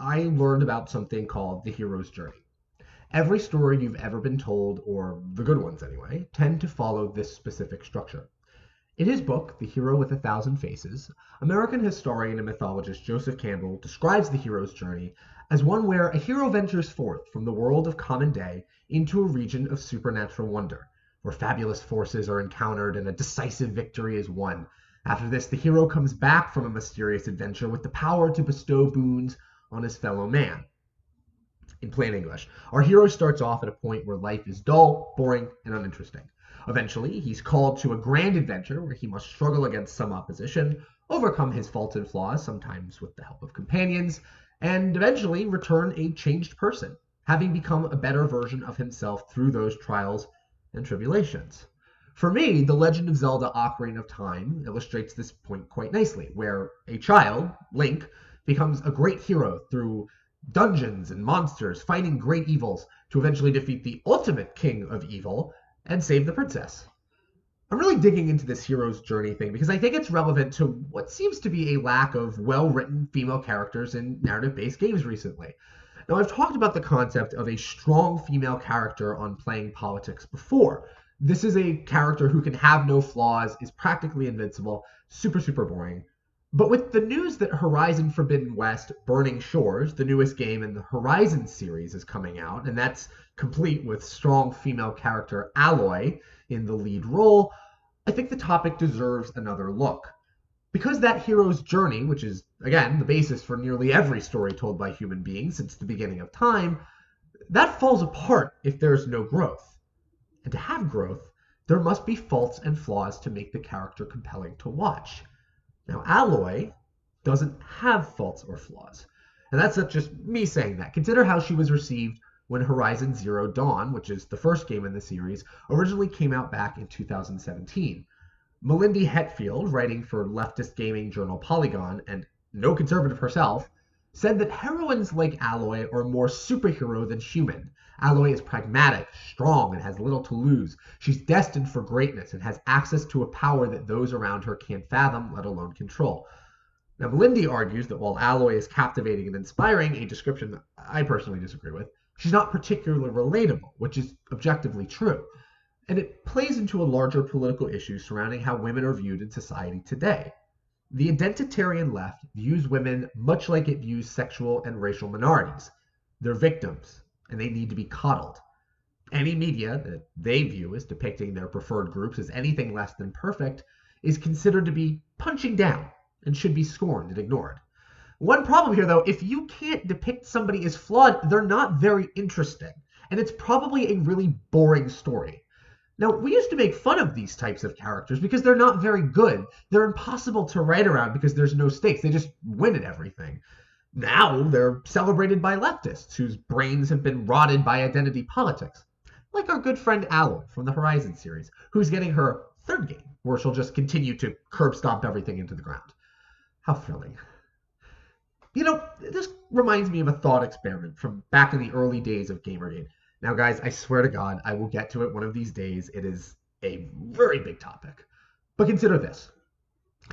I learned about something called the hero's journey. Every story you've ever been told, or the good ones anyway, tend to follow this specific structure. In his book, The Hero with a Thousand Faces, American historian and mythologist Joseph Campbell describes the hero's journey as one where a hero ventures forth from the world of common day into a region of supernatural wonder, where fabulous forces are encountered and a decisive victory is won. After this, the hero comes back from a mysterious adventure with the power to bestow boons on his fellow man. In plain English, our hero starts off at a point where life is dull, boring, and uninteresting. Eventually, he's called to a grand adventure where he must struggle against some opposition, overcome his faults and flaws, sometimes with the help of companions, and eventually return a changed person, having become a better version of himself through those trials and tribulations. For me, The Legend of Zelda: Ocarina of Time illustrates this point quite nicely, where a child, Link, becomes a great hero through dungeons and monsters, fighting great evils to eventually defeat the ultimate king of evil and save the princess. I'm really digging into this hero's journey thing because I think it's relevant to what seems to be a lack of well-written female characters in narrative-based games recently. Now, I've talked about the concept of a strong female character on Playing Politics before. This is a character who can have no flaws, is practically invincible, super, super boring. But with the news that Horizon Forbidden West Burning Shores, the newest game in the Horizon series, is coming out, and that's complete with strong female character Aloy in the lead role, I think the topic deserves another look. Because that hero's journey, which is, again, the basis for nearly every story told by human beings since the beginning of time, that falls apart if there's no growth. And to have growth, there must be faults and flaws to make the character compelling to watch. Now, Aloy doesn't have faults or flaws. And that's not just me saying that. Consider how she was received when Horizon Zero Dawn, which is the first game in the series, originally came out back in 2017. Melindy Hetfield, writing for leftist gaming journal Polygon, and no conservative herself, said that heroines like Aloy are more superhero than human. Aloy is pragmatic, strong, and has little to lose. She's destined for greatness and has access to a power that those around her can't fathom, let alone control. Now, Melindy argues that while Aloy is captivating and inspiring, a description that I personally disagree with, she's not particularly relatable, which is objectively true. And it plays into a larger political issue surrounding how women are viewed in society today. The identitarian left views women much like it views sexual and racial minorities. They're victims, and they need to be coddled. Any media that they view as depicting their preferred groups as anything less than perfect is considered to be punching down and should be scorned and ignored. One problem here, though, if you can't depict somebody as flawed, they're not very interesting, and it's probably a really boring story. Now, we used to make fun of these types of characters because they're not very good. They're impossible to write around because there's no stakes. They just win at everything. Now they're celebrated by leftists whose brains have been rotted by identity politics. Like our good friend Aloy from the Horizon series, who's getting her third game, where she'll just continue to curb stomp everything into the ground. How thrilling. You know, this reminds me of a thought experiment from back in the early days of Gamergate. Now, guys, I swear to God, I will get to it one of these days. It is a very big topic. But consider this.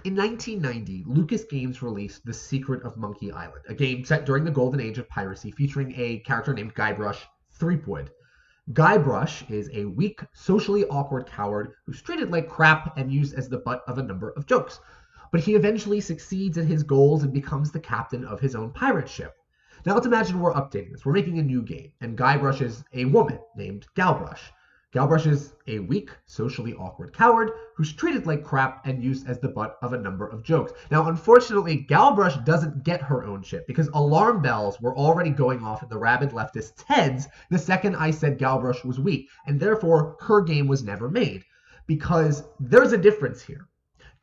In 1990, Lucas Games released The Secret of Monkey Island, a game set during the golden age of piracy featuring a character named Guybrush Threepwood. Guybrush is a weak, socially awkward coward who's treated like crap and used as the butt of a number of jokes. But he eventually succeeds in his goals and becomes the captain of his own pirate ship. Now let's imagine we're updating this. We're making a new game, and Guybrush is a woman named Galbrush. Galbrush is a weak, socially awkward coward who's treated like crap and used as the butt of a number of jokes. Now, unfortunately, Galbrush doesn't get her own ship because alarm bells were already going off in the rabid leftists' heads the second I said Galbrush was weak, and therefore her game was never made. Because there's a difference here.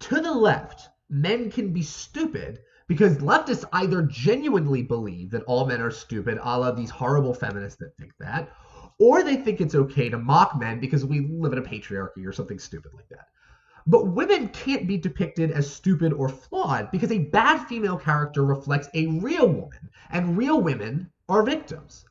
To the left, men can be stupid because leftists either genuinely believe that all men are stupid, a la these horrible feminists that think that, or they think it's okay to mock men because we live in a patriarchy or something stupid like that. But women can't be depicted as stupid or flawed because a bad female character reflects a real woman, and real women are victims.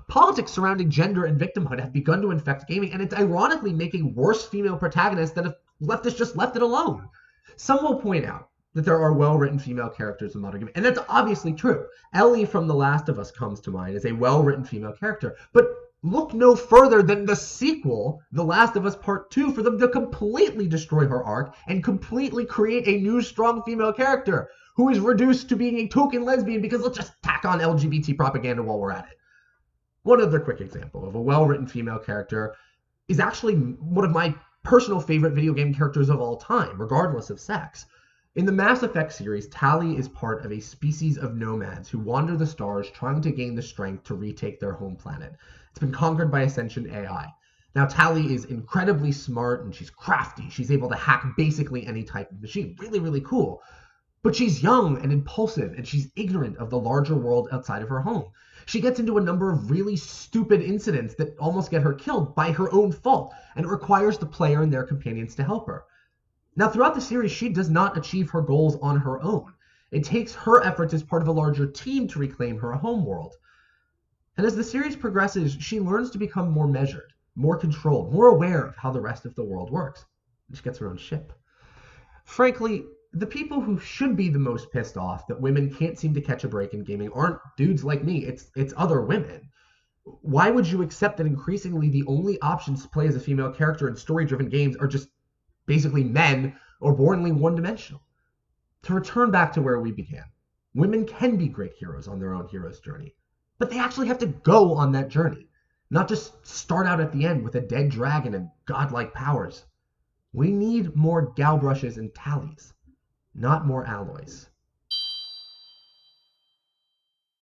Politics surrounding gender and victimhood have begun to infect gaming, and it's ironically making worse female protagonists than if leftists just left it alone. Some will point out that there are well-written female characters in modern gaming. And that's obviously true. Ellie from The Last of Us comes to mind as a well-written female character. But look no further than the sequel, The Last of Us Part 2, for them to completely destroy her arc and completely create a new strong female character who is reduced to being a token lesbian because let's just tack on LGBT propaganda while we're at it. One other quick example of a well-written female character is actually one of my personal favorite video game characters of all time, regardless of sex. In the Mass Effect series, Tali is part of a species of nomads who wander the stars trying to gain the strength to retake their home planet. It's been conquered by a sentient AI. Now, Tali is incredibly smart and she's crafty. She's able to hack basically any type of machine. Really, really cool. But she's young and impulsive, and she's ignorant of the larger world outside of her home. She gets into a number of really stupid incidents that almost get her killed by her own fault, and it requires the player and their companions to help her. Now, throughout the series, she does not achieve her goals on her own. It takes her efforts as part of a larger team to reclaim her home world. And as the series progresses, she learns to become more measured, more controlled, more aware of how the rest of the world works. She gets her own ship. Frankly, the people who should be the most pissed off that women can't seem to catch a break in gaming aren't dudes like me, it's other women. Why would you accept that increasingly the only options to play as a female character in story-driven games are just basically men or boringly one-dimensional? To return back to where we began, women can be great heroes on their own hero's journey, but they actually have to go on that journey, not just start out at the end with a dead dragon and godlike powers. We need more Guibrushes and Talis, not more alloys.